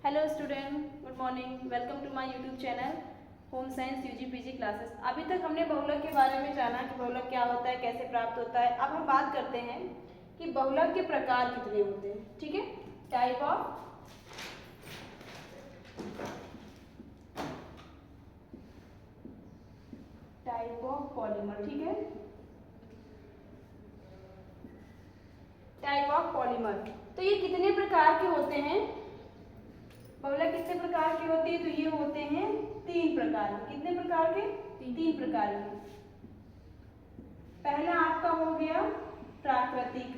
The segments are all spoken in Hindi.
Hello student, good morning. Welcome to my YouTube channel home science UG PG classes. अभी तक हमने बहुलक के बारे में जाना कि बहुलक क्या होता है, कैसे प्राप्त होता है। अब हम बात करते हैं कि बहुलक के प्रकार कितने होते हैं। ठीक है, टाइप ऑफ पॉलीमर। ठीक है, टाइप ऑफ पॉलीमर। तो ये कितने प्रकार के होते हैं? बहुलक कितने प्रकार की होती है? तो ये होते हैं 3 प्रकार के। कितने प्रकार के? 3 प्रकार के। पहला आपका हो गया प्राकृतिक।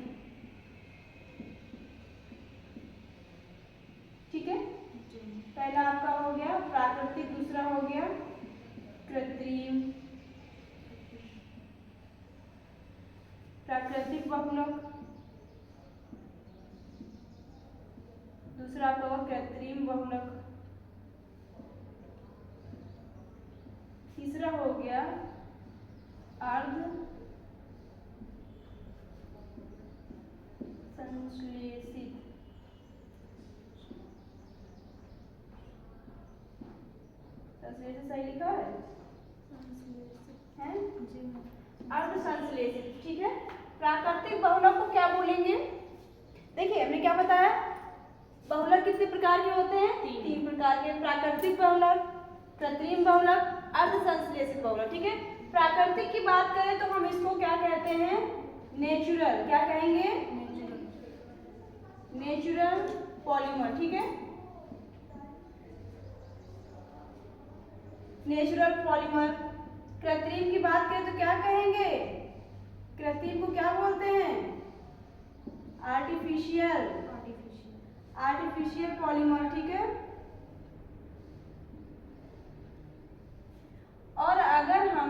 ठीक है, पहला आपका हो गया प्राकृतिक, दूसरा हो गया कृत्रिम। प्राकृतिक बहुलक, दूसरा आपका होगा कृत्रिम बहुलक, तीसरा हो गया अर्ध संश्लेषित। संश्लेषित सही लिखा है? अर्ध संश्लेषित। ठीक है, प्राकृतिक बहुलक को क्या बोलेंगे? देखिए हमने क्या बताया, बहुलक कितने प्रकार के होते हैं? 3 प्रकार के। प्राकृतिक बहुलक, कृत्रिम बहुलक, अर्ध संश्लेषित बहुलक। ठीक है, प्राकृतिक की बात करें तो हम इसको क्या कहते हैं? नेचुरल। क्या कहेंगे? Natural polymer. ठीक है, नेचुरल पॉलीमर। कृत्रिम की बात करें तो क्या कहेंगे? कृत्रिम को क्या बोलते हैं? Artificial polymer. ठीक है, और अगर हम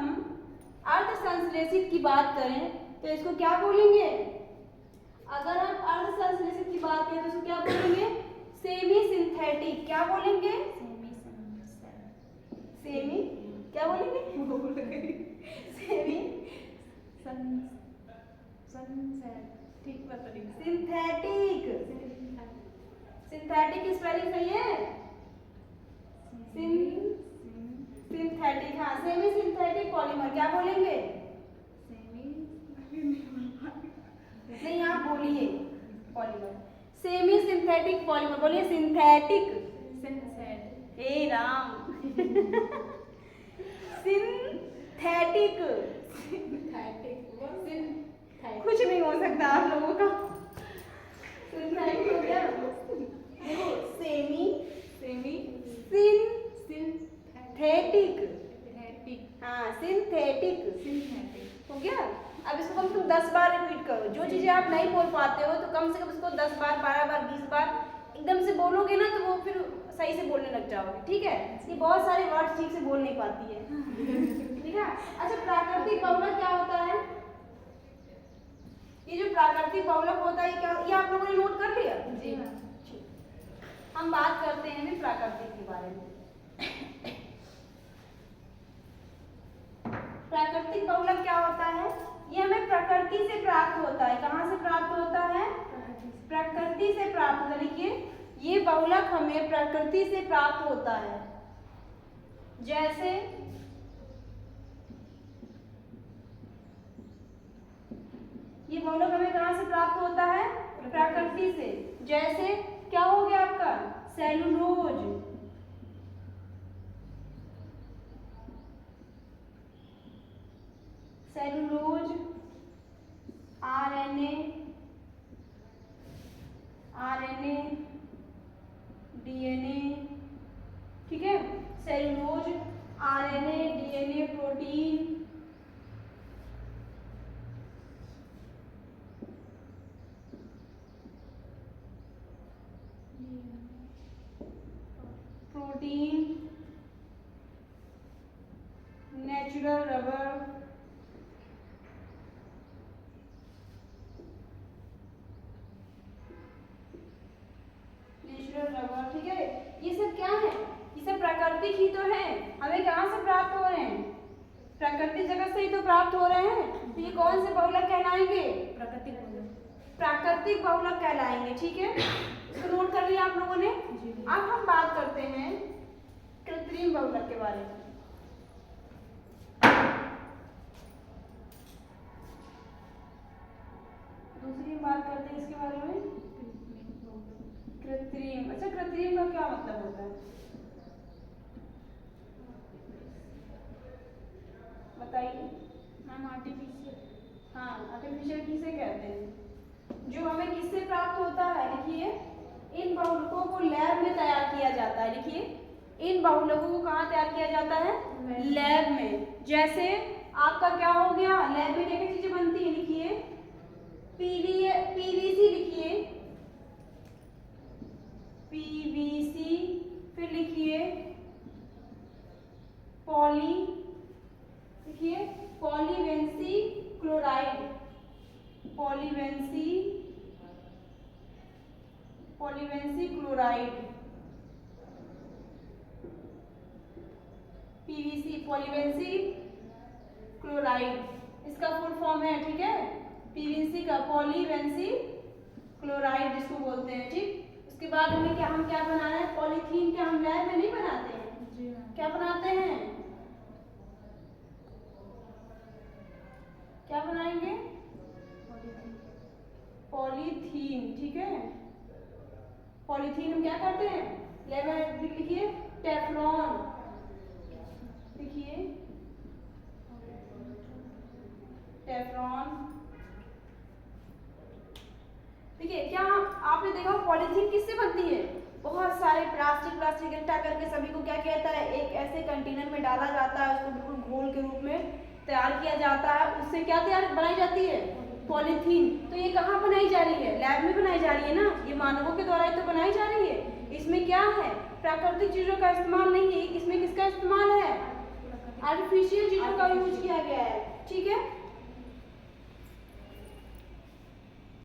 अर्ध संश्लेषित की बात करें तो इसको क्या बोलेंगे? अगर हम अर्ध संश्लेषित की बात करें तो इसको क्या बोलेंगे? Semi synthetic. क्या बोलेंगे? सेमी क्या बोलेंगे? Semi synthetic. सिंथेटिक की स्पेलिंग सही है? सिंथेटिक। हाँ, सेमी सिंथेटिक पॉलीमर क्या बोलेंगे? नहीं, आप बोलिए पॉलीमर। सेमी सिंथेटिक पॉलीमर बोलिए। सिंथेटिक। हे राम। सिंथेटिक। कुछ नहीं हो सकता आप लोगों का। सिंथेटिक हो गया। देखो, सेमी सिंथेटिक। हाँ, सिंथेटिक हो गया। अब इसको कम से कम 10 बार रिपीट करो। जो चीजें आप नहीं बोल पाते हो तो कम से कम इसको 10 बार, 12 बार, 20 बार एकदम से बोलोगे ना तो वो फिर सही से बोलने लग जाओगे। ठीक है, ये बहुत सारे वर्ड ठीक से बोल नहीं पाती है। ठीक है। अच्छा, प्राकृतिक बहुलक क्या होता है? ये जो प्राकृतिक बहुलक होता है क्या, ये आप लोगों ने नोट कर लिया? जी हाँ। हम बात करते हैं प्राकृतिक के बारे में। प्राकृतिक बहुलक क्या होता है? ये हमें प्रकृति से प्राप्त होता है। कहाँ से प्राप्त होता है? प्रकृति से प्राप्त होता है। देखिए, ये बहुलक हमें प्रकृति से प्राप्त होता है। जैसे ये बहुलक हमें कहाँ से प्राप्त होता है? प्रकृति से। जैसे क्या हो गया आपका? Cellulose, RNA, DNA. ठीक है, cellulose, RNA, DNA, protein, natural rubber, ठीक है, ये सब क्या है? ये सब प्राकृतिक ही तो है। हमें कहाँ से प्राप्त हो रहे हैं? प्राकृतिक जगत से ही तो प्राप्त हो रहे हैं। तो ये कौन से बहुलक कहलाएंगे? प्राकृतिक बहुलक कहलाएंगे। ठीक है, इसको नोट कर लिया आप लोगों ने। अब हम बात करते हैं कृत्रिम बहुलक के बारे में। दूसरी बात करते हैं इसके बारे में, कृत्रिम। अच्छा, कृत्रिम का क्या मतलब होता है बताइए। Ma'am artificial. हाँ, आर्टिफिशियल किसे कहते हैं? जो हमें किससे प्राप्त होता है? लिखिए, इन बहुलकों को लैब में तैयार किया जाता है। लिखिए, इन बहुलकों को कहाँ तैयार किया जाता है? लैब में। जैसे आपका क्या हो गया, लैब में क्या क्या चीजें बनती है? लिखिए, पीवीसी लिखिए, पीवीसी, फिर लिखिए पॉली, लिखिए पॉलीवेंसी क्लोराइड, पॉलीवेंसी क्लोराइड, पीवीसी पॉलीवेंसी क्लोराइड, इसका फुल फॉर्म है। ठीक है, पीवीसी का पॉलीवेंसी क्लोराइड जिसको बोलते हैं। ठीक, उसके बाद हमें हम क्या बनाना है? पॉलीथीन। क्या हम लैब में नहीं बनाते हैं? क्या बनाते हैं? क्या बनाएंगे? पॉलीथीन। ठीक है, पॉलीथीन हम क्या करते हैं? लैब में। लिखिए टेफ्लॉन, लिखिए टेफ्लॉन। ठीक है, क्या आपने देखा पॉलीथीन किससे बनती है? बहुत सारे प्लास्टिक इकट्ठा करके सभी को क्या कहता है? एक ऐसे कंटेनर में डाला जाता है, उसको बिल्कुल घोल के रूप में तैयार किया जाता है। उससे क्या तैयार बनाई जाती है? पॉलीथीन। तो ये कहाँ बनाई जा रही है? लैब में बनाई जा रही है ना। ये मानवों के द्वारा ही तो बनाई जा रही है। इसमें क्या है? प्राकृतिक चीजों का इस्तेमाल नहीं है। इसमें किसका इस्तेमाल है? आर्टिफिशियल चीजों का यूज किया गया है। ठीक है,